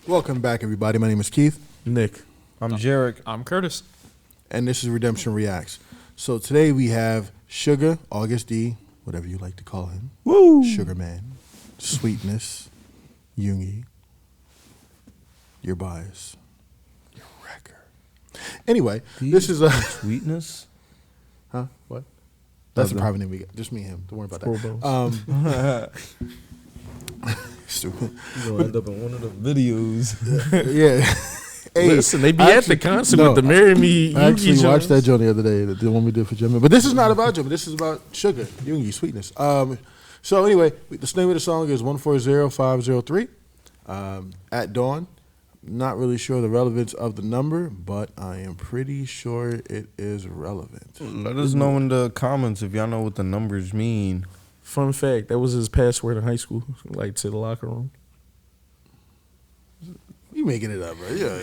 Welcome back, everybody. My name is Keith. Nick. I'm Jarek. I'm Curtis. And this is Redemption Reacts. So today we have Suga, August D, whatever you like to call him. Woo! Sugar Man, Sweetness, Yoongi, Your Bias, Your Wrecker. Anyway, this is a... Sweetness? Huh? What? That's the private name we got. Just me and him. Don't worry about that. Stupid. You're going to end up in one of the videos. Yeah. Hey, listen, they be at the concert with the Marry Me. I actually watched that joint the other day, the one we did for Gemini. But this is not about Gemini. This is about Suga, Yoongi, Sweetness. So anyway, the name of the song is 140503. At Dawn. Not really sure the relevance of the number, but I am pretty sure it is relevant. Let us know in the comments if y'all know what the numbers mean. Fun fact, that was his password in high school, like to the locker room. You making it up, bro? Yeah.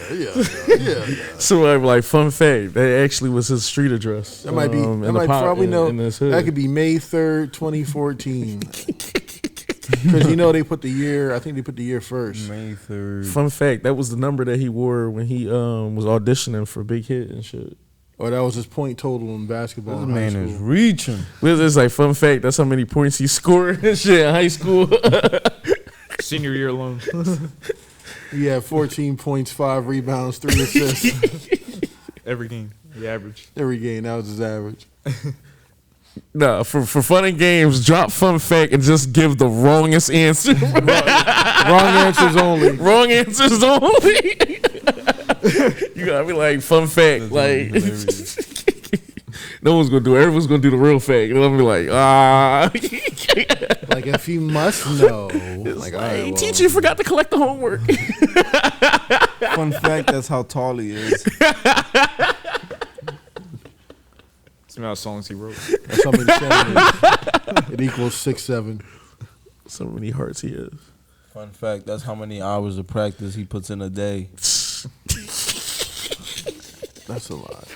So I'm like, fun fact, that actually was his street address. That might be. That might probably know. That could be May 3rd, 2014. Because they put the year. I think they put the year first. May 3rd. Fun fact, that was the number that he wore when he was auditioning for Big Hit and shit. Or that was his point total in basketball. This man is reaching. It's like, fun fact, that's how many points he scored and shit in high school. Senior year alone. He had 14 points, 5 rebounds, 3 assists. Every game, the average. Every game, that was his average. Nah, for fun and games, drop fun fact and just give the wrongest answer. Wrong answers only. Wrong answers only. You gotta be like, fun fact. Like, no one's gonna do it. Everyone's gonna do the real fact. And I'm be like, Like, if you must know. Like, all right, well. Teacher forgot to collect the homework. Fun fact, that's how tall he is. It's the amount of songs he wrote. That's how many centimeters. It equals 6'7". So many hearts he has. Fun fact, that's how many hours of practice he puts in a day. That's a lot.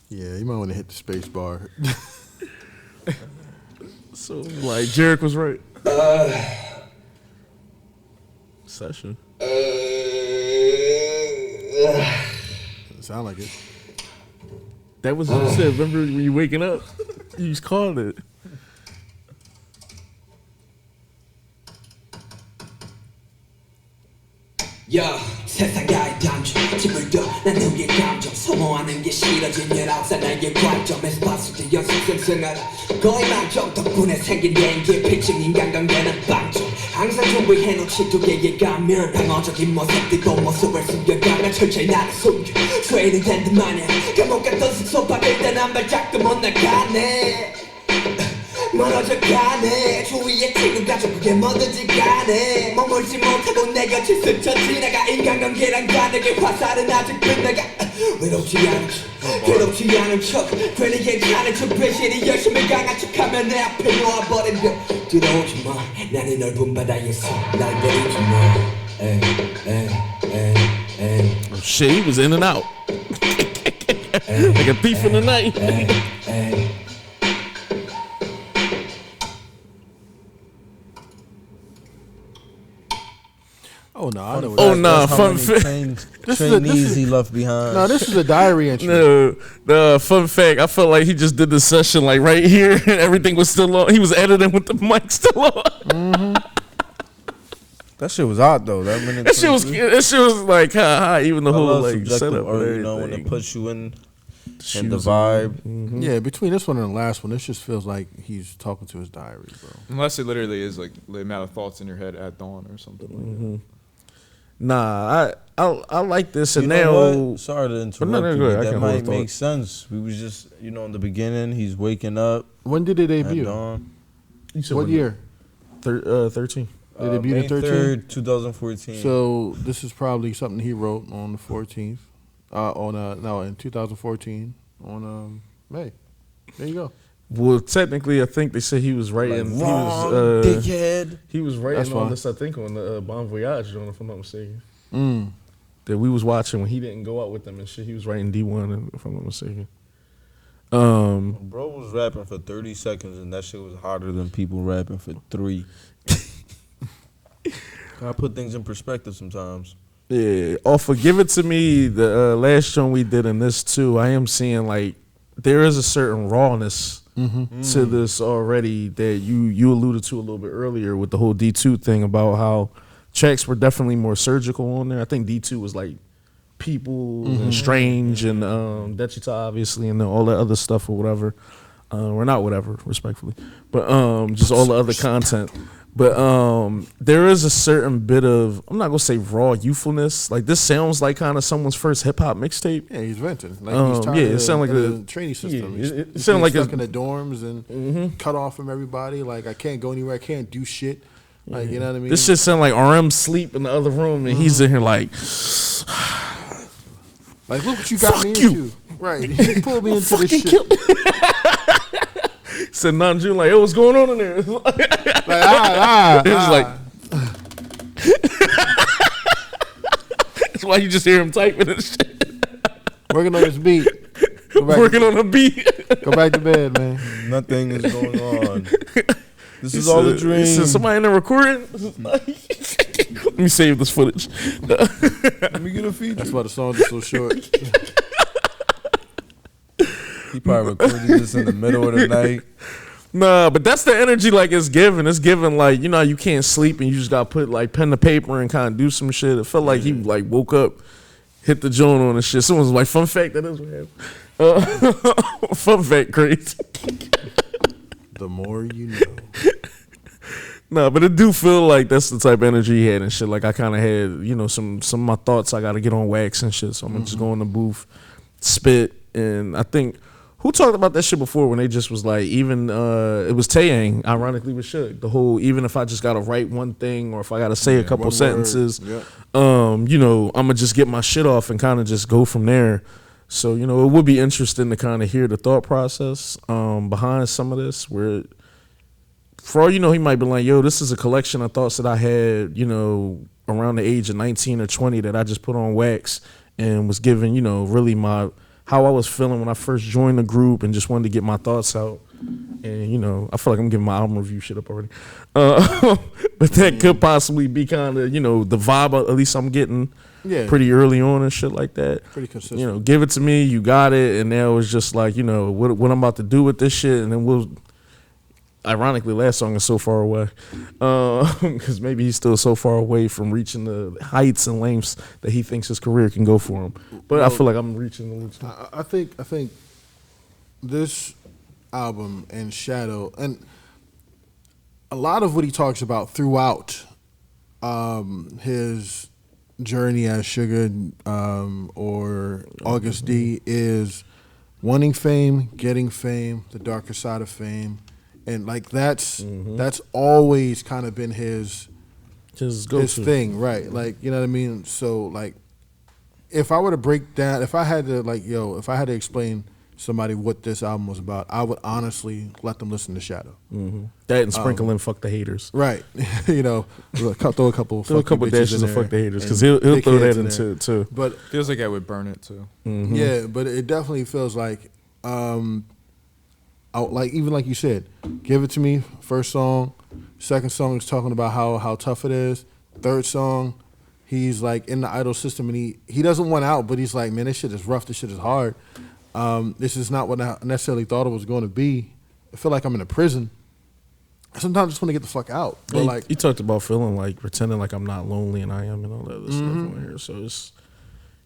Yeah, you might want to hit the space bar. So, like, Jarek was right. Session. Sound like it. That was what you said. Remember when you waking up? You just called it. 세상가의 단추 집을 난 누구의 감정 소모하는 게 싫어진 19살 나의 관점에서 봤을 때 연습생생활 거의 만점 덕분에 생긴 연기에 피칭 인간관계는 빵점 항상 준비해놓지 두 개의 가면 방어적인 모습들도 모습을 숨겨가며 철저히 나를 숨겨 죄는 된 듯 마냥 감옥 같던 숙소 밖을 단 한 발짝도 못 나가네 멀어져 가네 주위에 친구 가족 그게 뭐든지 간에 머물지 못하고 내 곁을 스쳐 지나가 인간관계란 가득의 화살은 아직 끝나가 외롭지 않은 척 괴롭지 않은 척 괜히 괜찮은 척 배신이 열심히 강한 척하면 내 앞에 놓아버린 벽 들어오지 마 나는 넓은 바다에서 날 버리지 마 Oh, shit, he was in and out. Like a thief in the night. Oh, no, I know. Oh, no, fun fact. Trainees he left behind. No, this is a diary entry. No, fun fact. I felt like he just did the session like right here, and everything was still on. He was editing with the mic still on. Mm-hmm. That shit was hot though. That shit was like high, even the whole like setup. Or, when it puts you in and the vibe. Mm-hmm. Yeah, between this one and the last one, this just feels like he's talking to his diary, bro. Unless it literally is like the amount of thoughts in your head at dawn or something like that. Nah, I like this, and now. Sorry to interrupt no, you. that might make sense. We was just, in the beginning, he's waking up. When did it debut? What year? 13. It debuted May in 13? 3rd, 2014. So this is probably something he wrote on the 14th. In 2014 on May. There you go. Well, technically, I think they said he was writing. Like, wrong, dickhead. He was writing on this, I think, on the Bon Voyage joint, if I'm not mistaken. That we was watching when he didn't go out with them and shit. He was writing D1, if I'm not mistaken. Bro was rapping for 30 seconds and that shit was harder than people rapping for 3. Gotta put things in perspective sometimes. Yeah, off of Give It To Me, the last joint we did in this too, I am seeing like there is a certain rawness to this already that you alluded to a little bit earlier with the whole D2 thing about how tracks were definitely more surgical on there. I think D2 was like People and Strange and Dechita obviously and all that other stuff or whatever. Or not whatever, respectfully. But just all the other content. But there is a certain bit of, I'm not gonna say raw youthfulness. Like this sounds like kind of someone's first hip hop mixtape. Yeah, he's venting. Like he's tired yeah, of it sound like the a training system. Yeah, it he's sound like stuck a- in the dorms and cut off from everybody. Like I can't go anywhere. I can't do shit. Like you know what I mean? This shit sound like RM sleep in the other room and he's in here like, like look what you got Fuck me you. into. Right? He pulled me into this shit. said Nanju like, yo, what's going on in there? It's Like it's like that's why you just hear him typing and shit. working on this beat. Go back, Working on a beat. go back to bed, man. Nothing is going on. This is all a dream. He said, somebody in there recording? Let me save this footage. Let me get a feature. That's why the song is so short. He probably recorded this in the middle of the night. Nah, but that's the energy like it's given. It's given like, you know, you can't sleep and you just got to put like pen to paper and kind of do some shit. It felt like he like woke up, hit the joint on and shit. Someone was like, fun fact, that is what happened. Fun fact, crazy. The more you know. No, but it do feel like that's the type of energy he had and shit. Like I kind of had, you know, some of my thoughts I got to get on wax and shit. So I'm gonna just go in the booth, spit, and I think who talked about that shit before when they just was like, even it was Taeyang, ironically with Suge. The whole even if I just gotta write one thing or if I gotta say a couple one sentences, word. you know, I'm gonna just get my shit off and kind of just go from there. So you know, it would be interesting to kind of hear the thought process behind some of this where. For all you know, he might be like, yo, this is a collection of thoughts that I had, you know, around the age of 19 or 20 that I just put on wax and was given, you know, really how I was feeling when I first joined the group and just wanted to get my thoughts out. And, you know, I feel like I'm giving my album review shit up already. But that could possibly be kind of, you know, the vibe at least I'm getting pretty early on and shit like that. Pretty consistent. You know, give it to me, you got it. And now it's just like, you know, what I'm about to do with this shit. And then we'll... Ironically, last song is So Far Away, because maybe he's still so far away from reaching the heights and lengths that he thinks his career can go for him. But I feel like I'm reaching the limits. I think this album and Shadow and a lot of what he talks about throughout his journey as Suga or August D is wanting fame, getting fame, the darker side of fame. And like that's always kind of been his thing, right? Like you know what I mean. So like, if I were to break down, if I had to explain somebody what this album was about, I would honestly let them listen to Shadow. That and sprinkle in "Fuck the Haters." Right. You know, throw a couple dashes of "Fuck the Haters" because he'll throw that into it too. But Feels like I would burn it too. yeah, but it definitely feels like. Like even like you said, Give It To Me, first song. Second song is talking about how tough it is. Third song, he's like in the idol system and he doesn't want out, but he's like, man, this shit is rough, this shit is hard. This is not what I necessarily thought it was going to be. I feel like I'm in a prison. Sometimes I just want to get the fuck out. But like he talked about feeling like pretending like I'm not lonely and I am and all that other stuff on here. So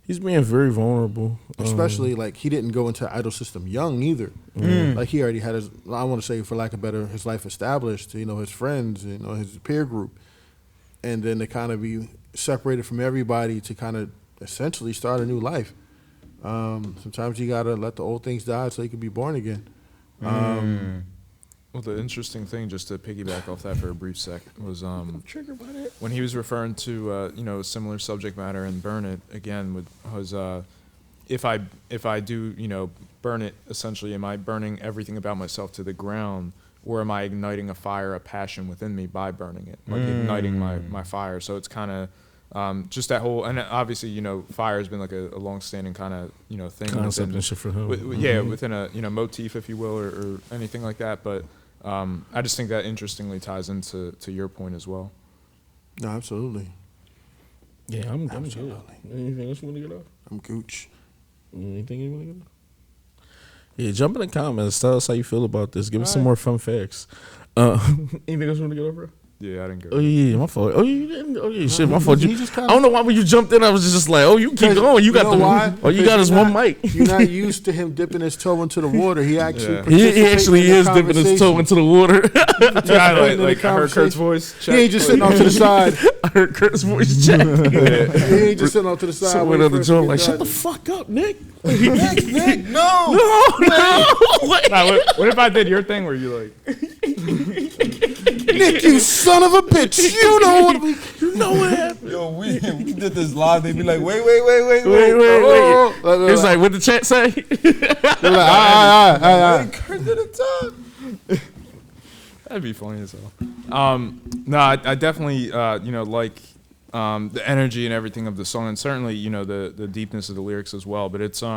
he's being very vulnerable. Especially like he didn't go into the idol system young either. Like he already had his, I want to say for lack of better, his life established, you know, his friends, you know, his peer group. And then to kind of be separated from everybody to kind of essentially start a new life. Sometimes you got to let the old things die so you can be born again. Well, the interesting thing, just to piggyback off that for a brief sec, was when he was referring to you know, similar subject matter and Burn It again was if I do, you know, burn it, essentially, am I burning everything about myself to the ground, or am I igniting a fire, a passion within me by burning it, like igniting my fire? So it's kind of just that whole, and obviously, you know, fire has been like a long-standing kind of, you know, thing. Concept and shit for him. Yeah, within a, you know, motif, if you will, or anything like that. But I just think that interestingly ties into your point as well. No, absolutely. Yeah, I'm good. Absolutely. Anything else you want to get off? I'm gooch. Anything you want to get off? Yeah, jump in the comments. Tell us how you feel about this. Give us some more fun facts. Anything else you want to get over? Yeah, I didn't go. Oh yeah, my fault. Oh you didn't. Oh yeah, shit, my fault. He just I don't know why when you jumped in, I was just like, oh, you keep going. You got the why? Oh, you got his one mic. You're not used to him dipping his toe into the water. He actually He actually is dipping his toe into the water. Yeah, like I heard Kurt's voice. He ain't just sitting off to the side. I heard Kurt's voice check. He ain't just sitting off to the side. Someone on the joint like, shut the fuck up, Nick. Nick, no. Nah, what if I did your thing where you like, Nick, you son of a bitch. You know what happened. Yo, we did this live. They be like, wait. Wait. It's like, what the chat say? They're like, all right. Kurt did it time. that'd be funny as hell. No, I definitely, you know, like the energy and everything of the song, and certainly, you know, the deepness of the lyrics as well. But it's, you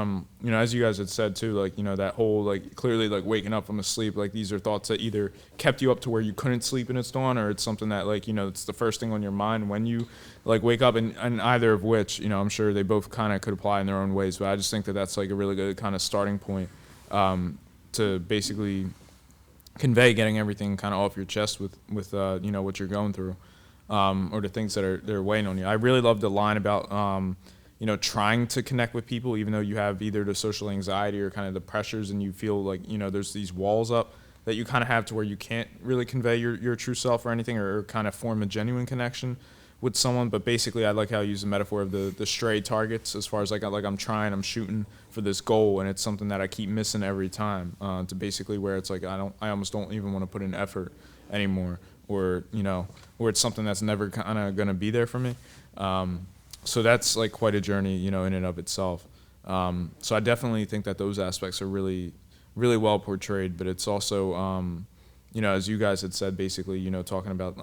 know, as you guys had said too, like, you know, that whole, like, clearly, like, waking up from a sleep, like, these are thoughts that either kept you up to where you couldn't sleep and it's dawn, or it's something that, like, you know, it's the first thing on your mind when you, like, wake up, and either of which, you know, I'm sure they both kind of could apply in their own ways. But I just think that that's, like, a really good kind of starting point to basically convey getting everything kind of off your chest with you know, what you're going through. Or the things that are weighing on you. I really love the line about, you know, trying to connect with people, even though you have either the social anxiety or kind of the pressures, and you feel like, you know, there's these walls up that you kind of have to where you can't really convey your true self or anything, or kind of form a genuine connection with someone. But basically, I like how you use the metaphor of the stray targets, as far as like I'm shooting for this goal, and it's something that I keep missing every time, to basically where it's like I almost don't even want to put in effort anymore, or, you know, or it's something that's never kind of going to be there for me. So that's like quite a journey, you know, in and of itself. So I definitely think that those aspects are really, really well portrayed, but it's also, you know, as you guys had said, basically, you know, talking about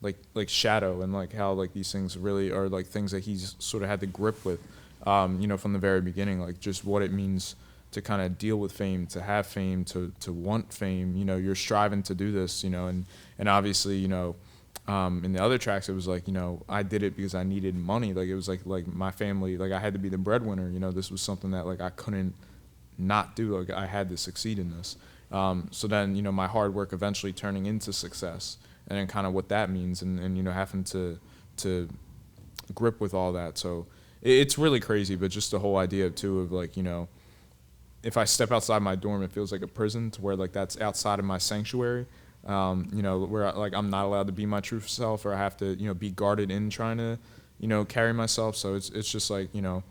like shadow, and like how like these things really are like things that he's sort of had to grip with, you know, from the very beginning, like just what it means to kind of deal with fame, to have fame, to want fame. You know, you're striving to do this, you know, and obviously, you know, in the other tracks, it was like, you know, I did it because I needed money. Like, it was like my family, like I had to be the breadwinner. You know, this was something that like I couldn't not do. Like, I had to succeed in this. So then, you know, my hard work eventually turning into success, and then kind of what that means, and you know, having to grip with all that. So it's really crazy, but just the whole idea too of like, you know, if I step outside my dorm, it feels like a prison, to where like that's outside of my sanctuary. You know, where like I'm not allowed to be my true self, or I have to, you know, be guarded in trying to, you know, carry myself. So it's just like, you know,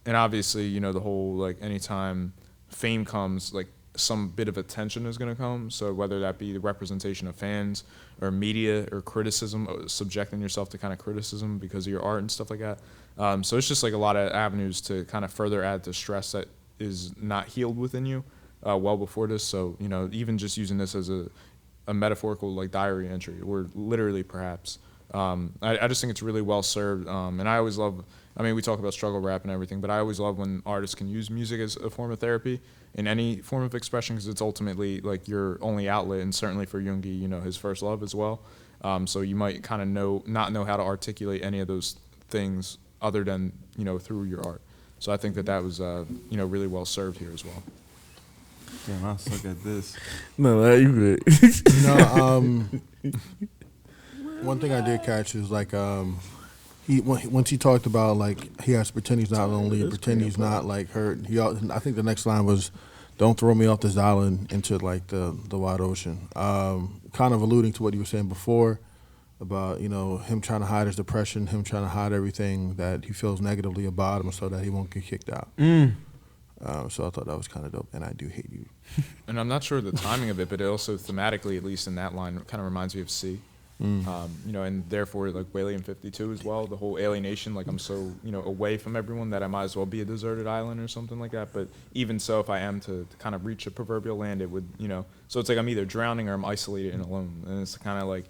and obviously, you know, the whole like anytime fame comes, like some bit of attention is going to come. So whether that be the representation of fans or media or criticism, subjecting yourself to kind of criticism because of your art and stuff like that. So it's just like a lot of avenues to kind of further add to stress that is not healed within you well before this. So, you know, even just using this as a metaphorical like diary entry, or literally perhaps, I just think it's really well served. And I always love, I mean, we talk about struggle rap and everything, but I always love when artists can use music as a form of therapy in any form of expression, because it's ultimately like your only outlet, and certainly for Yoongi, you know, his first love as well. So you might kind of not know how to articulate any of those things other than, you know, through your art. So I think that was, you know, really well served here as well. Damn, I suck at this. No, you good. You know, one thing I did catch is like, once he talked about like he has to pretend he's not lonely and pretend he's not like hurt. I think the next line was, "Don't throw me off this island into like the wide ocean." Kind of alluding to what you were saying before about, you know, him trying to hide his depression, him trying to hide everything that he feels negatively about him, so that he won't get kicked out. So I thought that was kind of dope, and I do hate you. And I'm not sure the timing of it, but it also thematically, at least in that line, kind of reminds me of C. You know, and therefore like Whaley 52 as well, the whole alienation, like I'm so, you know, away from everyone that I might as well be a deserted island or something like that. But even so, if I am to kind of reach a proverbial land, it would, you know, so it's like I'm either drowning or I'm isolated and alone. And it's kind of like,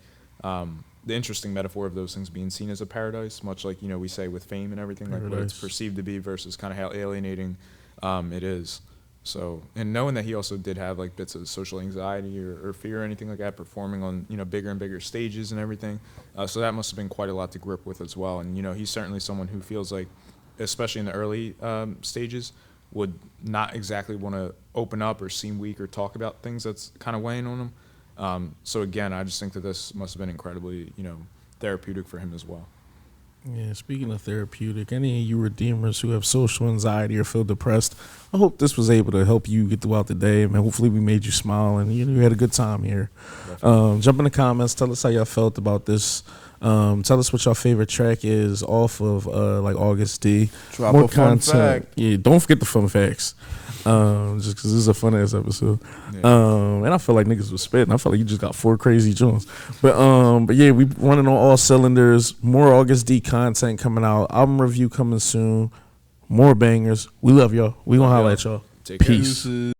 the interesting metaphor of those things being seen as a paradise, much like, you know, we say with fame and everything, like what it's perceived to be versus kind of how alienating it is. So, and knowing that he also did have like bits of social anxiety or fear or anything like that, performing on, you know, bigger and bigger stages and everything. So that must have been quite a lot to grip with as well. And, you know, he's certainly someone who feels like, especially in the early stages, would not exactly want to open up or seem weak or talk about things that's kind of weighing on him. So again, I just think that this must have been incredibly, you know, therapeutic for him as well. Yeah, speaking of therapeutic, any of you redeemers who have social anxiety or feel depressed, I hope this was able to help you get throughout the day. Man, hopefully we made you smile and you had a good time here. Jump in the comments, tell us how y'all felt about this. Tell us what your favorite track is off of like August D. Drop a fun fact. Yeah, don't forget the fun facts. Just because this is a fun ass episode. Yeah. And I feel like niggas was spitting. I felt like you just got 4 crazy joints. But yeah, we running on all cylinders. More August D content coming out. Album review coming soon. More bangers. We love y'all. We gonna holla at y'all. Take care. Peace.